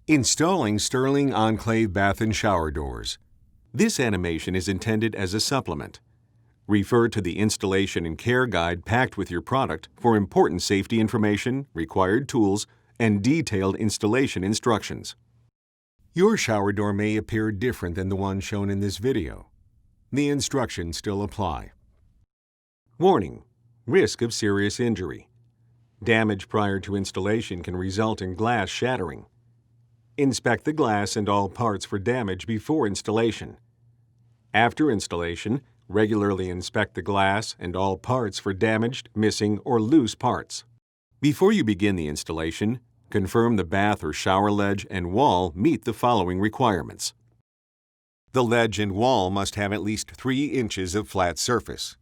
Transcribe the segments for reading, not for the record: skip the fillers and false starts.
Installing Sterling Enclave bath and shower doors. This animation is intended as a supplement. Refer to the installation and care guide packed with your product for important safety information, required tools, and detailed installation instructions. Your shower door may appear different than the one shown in this video. The instructions still apply. Warning: risk of serious injury. Damage prior to installation can result in glass shattering. Inspect the glass and all parts for damage before installation. After installation, regularly inspect the glass and all parts for damaged, missing, or loose parts. Before you begin the installation, confirm the bath or shower ledge and wall meet the following requirements. The ledge and wall must have at least 3 inches of flat surface.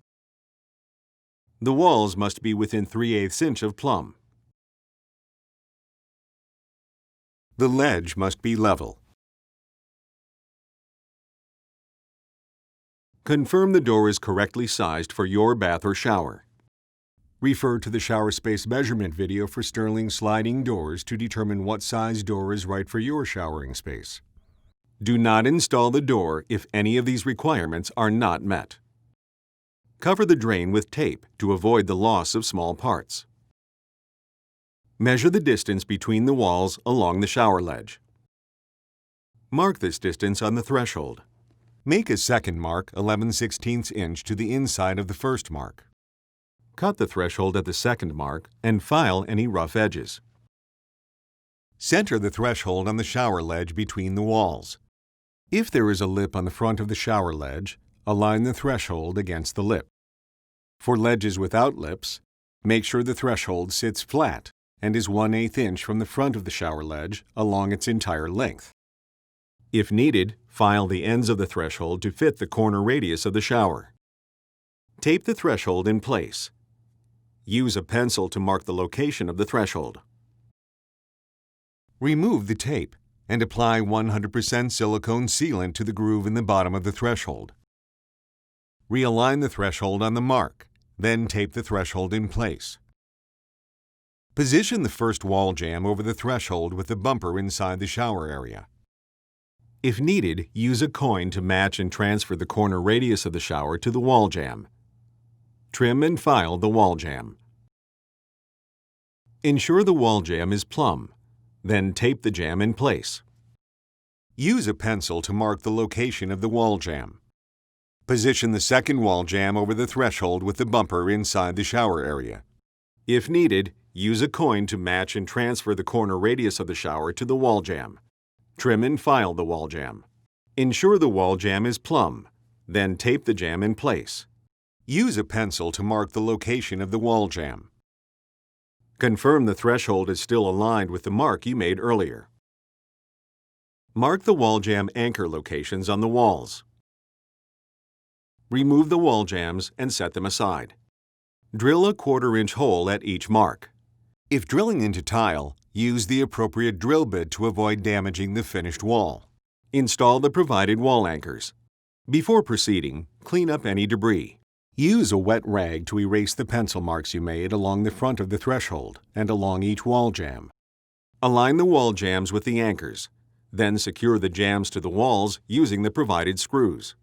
The walls must be within 3/8 inch of plumb. The ledge must be level. Confirm the door is correctly sized for your bath or shower. Refer to the shower space measurement video for Sterling sliding doors to determine what size door is right for your showering space. Do not install the door if any of these requirements are not met. Cover the drain with tape to avoid the loss of small parts. Measure the distance between the walls along the shower ledge. Mark this distance on the threshold. Make a second mark 11/16 inch to the inside of the first mark. Cut the threshold at the second mark and file any rough edges. Center the threshold on the shower ledge between the walls. If there is a lip on the front of the shower ledge, align the threshold against the lip. For ledges without lips, make sure the threshold sits flat and is 1/8 inch from the front of the shower ledge along its entire length. If needed, file the ends of the threshold to fit the corner radius of the shower. Tape the threshold in place. Use a pencil to mark the location of the threshold. Remove the tape and apply 100% silicone sealant to the groove in the bottom of the threshold. Realign the threshold on the mark, then tape the threshold in place. Position the first wall jamb over the threshold with the bumper inside the shower area. If needed, use a coin to match and transfer the corner radius of the shower to the wall jamb. Trim and file the wall jamb. Ensure the wall jamb is plumb, then tape the jamb in place. Use a pencil to mark the location of the wall jamb. Position the second wall jamb over the threshold with the bumper inside the shower area. If needed, use a coin to match and transfer the corner radius of the shower to the wall jamb. Trim and file the wall jamb. Ensure the wall jamb is plumb, then tape the jamb in place. Use a pencil to mark the location of the wall jamb. Confirm the threshold is still aligned with the mark you made earlier. Mark the wall jamb anchor locations on the walls. Remove the wall jambs and set them aside. Drill a 1/4 inch hole at each mark. If drilling into tile, use the appropriate drill bit to avoid damaging the finished wall. Install the provided wall anchors. Before proceeding, clean up any debris. Use a wet rag to erase the pencil marks you made along the front of the threshold and along each wall jamb. Align the wall jambs with the anchors, then secure the jambs to the walls using the provided screws.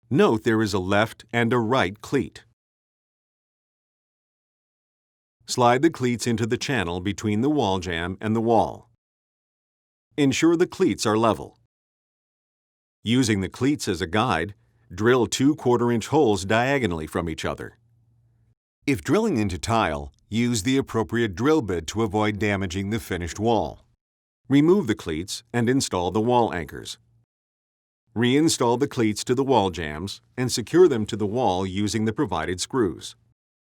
Note there is a left and a right cleat. Slide the cleats into the channel between the wall jamb and the wall. Ensure the cleats are level. Using the cleats as a guide, drill 2 1/4 inch holes diagonally from each other. If drilling into tile, use the appropriate drill bit to avoid damaging the finished wall. Remove the cleats and install the wall anchors. Reinstall the cleats to the wall jambs and secure them to the wall using the provided screws.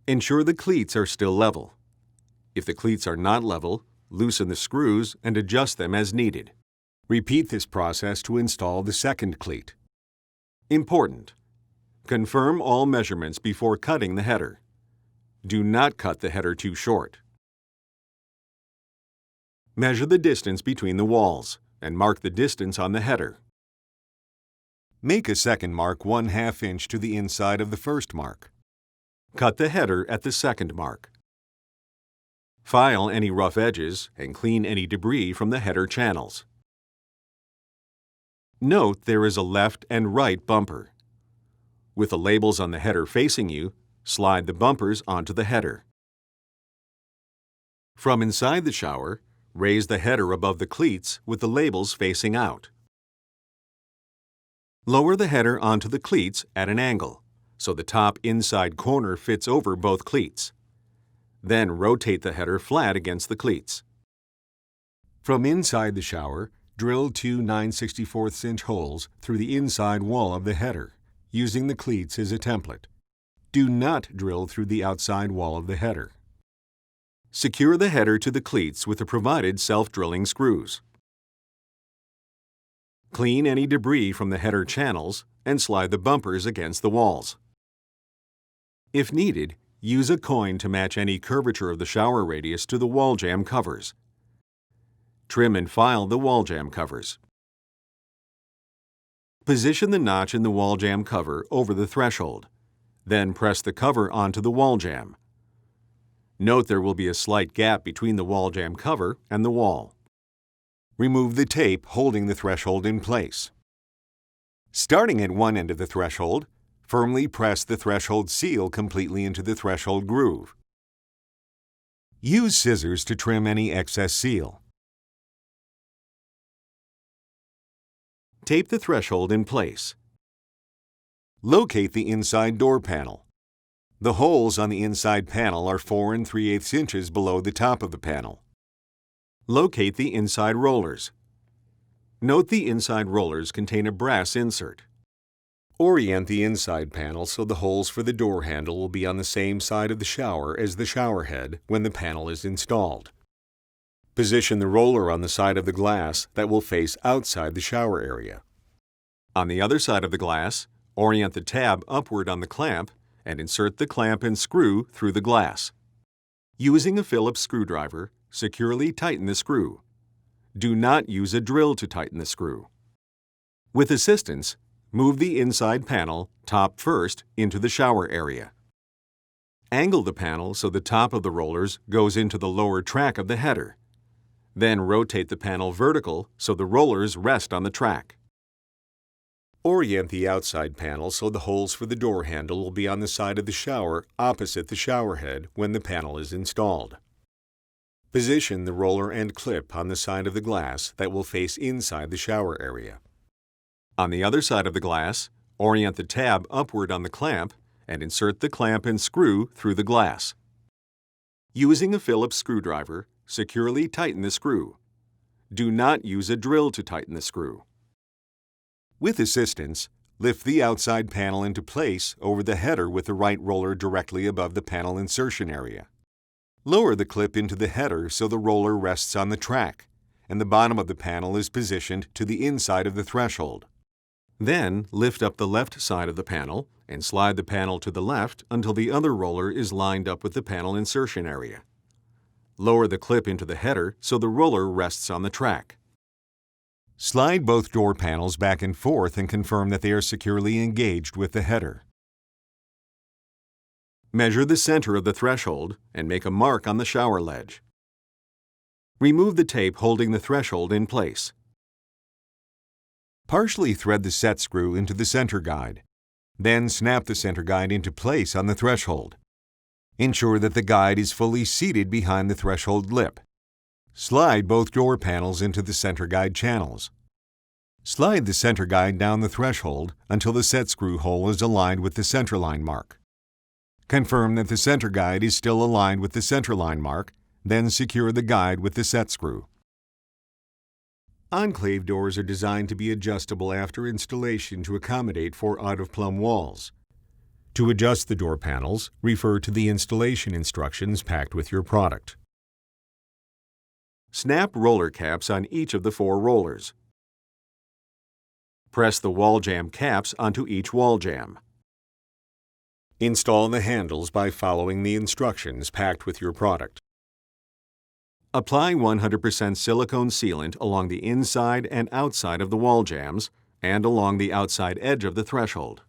Ensure the cleats are still level. If the cleats are not level, loosen the screws and adjust them as needed. Repeat this process to install the second cleat. Important: confirm all measurements before cutting the header. Do not cut the header too short. Measure the distance between the walls and mark the distance on the header. Make a second mark 1/2 inch to the inside of the first mark. Cut the header at the second mark. File any rough edges and clean any debris from the header channels. Note there is a left and right bumper. With the labels on the header facing you, slide the bumpers onto the header. From inside the shower, raise the header above the cleats with the labels facing out. Lower the header onto the cleats at an angle, so the top inside corner fits over both cleats. Then rotate the header flat against the cleats. From inside the shower, drill 2 9/64" holes through the inside wall of the header, using the cleats as a template. Do not drill through the outside wall of the header. Secure the header to the cleats with the provided self-drilling screws. Clean any debris from the header channels and slide the bumpers against the walls. If needed, use a coin to match any curvature of the shower radius to the wall jamb covers. Trim and file the wall jamb covers. Position the notch in the wall jamb cover over the threshold. Then press the cover onto the wall jamb. Note there will be a slight gap between the wall jamb cover and the wall. Remove the tape holding the threshold in place. Starting at one end of the threshold, firmly press the threshold seal completely into the threshold groove. Use scissors to trim any excess seal. Tape the threshold in place. Locate the inside door panel. The holes on the inside panel are 4 3/8 inches below the top of the panel. Locate the inside rollers. Note the inside rollers contain a brass insert. Orient the inside panel so the holes for the door handle will be on the same side of the shower as the shower head when the panel is installed. Position the roller on the side of the glass that will face outside the shower area. On the other side of the glass, orient the tab upward on the clamp and insert the clamp and screw through the glass. Using a Phillips screwdriver, securely tighten the screw. Do not use a drill to tighten the screw. With assistance, move the inside panel, top first, into the shower area. Angle the panel so the top of the rollers goes into the lower track of the header. Then rotate the panel vertical so the rollers rest on the track. Orient the outside panel so the holes for the door handle will be on the side of the shower opposite the shower head when the panel is installed. Position the roller and clip on the side of the glass that will face inside the shower area. On the other side of the glass, orient the tab upward on the clamp and insert the clamp and screw through the glass. Using a Phillips screwdriver, securely tighten the screw. Do not use a drill to tighten the screw. With assistance, lift the outside panel into place over the header with the right roller directly above the panel insertion area. Lower the clip into the header so the roller rests on the track, and the bottom of the panel is positioned to the inside of the threshold. Then, lift up the left side of the panel and slide the panel to the left until the other roller is lined up with the panel insertion area. Lower the clip into the header so the roller rests on the track. Slide both door panels back and forth and confirm that they are securely engaged with the header. Measure the center of the threshold and make a mark on the shower ledge. Remove the tape holding the threshold in place. Partially thread the set screw into the center guide. Then snap the center guide into place on the threshold. Ensure that the guide is fully seated behind the threshold lip. Slide both door panels into the center guide channels. Slide the center guide down the threshold until the set screw hole is aligned with the centerline mark. Confirm that the center guide is still aligned with the centerline mark, then secure the guide with the set screw. Enclave doors are designed to be adjustable after installation to accommodate for out-of-plumb walls. To adjust the door panels, refer to the installation instructions packed with your product. Snap roller caps on each of the 4 rollers. Press the wall jamb caps onto each wall jamb. Install the handles by following the instructions packed with your product. Apply 100% silicone sealant along the inside and outside of the wall jambs and along the outside edge of the threshold.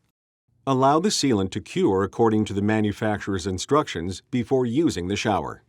Allow the sealant to cure according to the manufacturer's instructions before using the shower.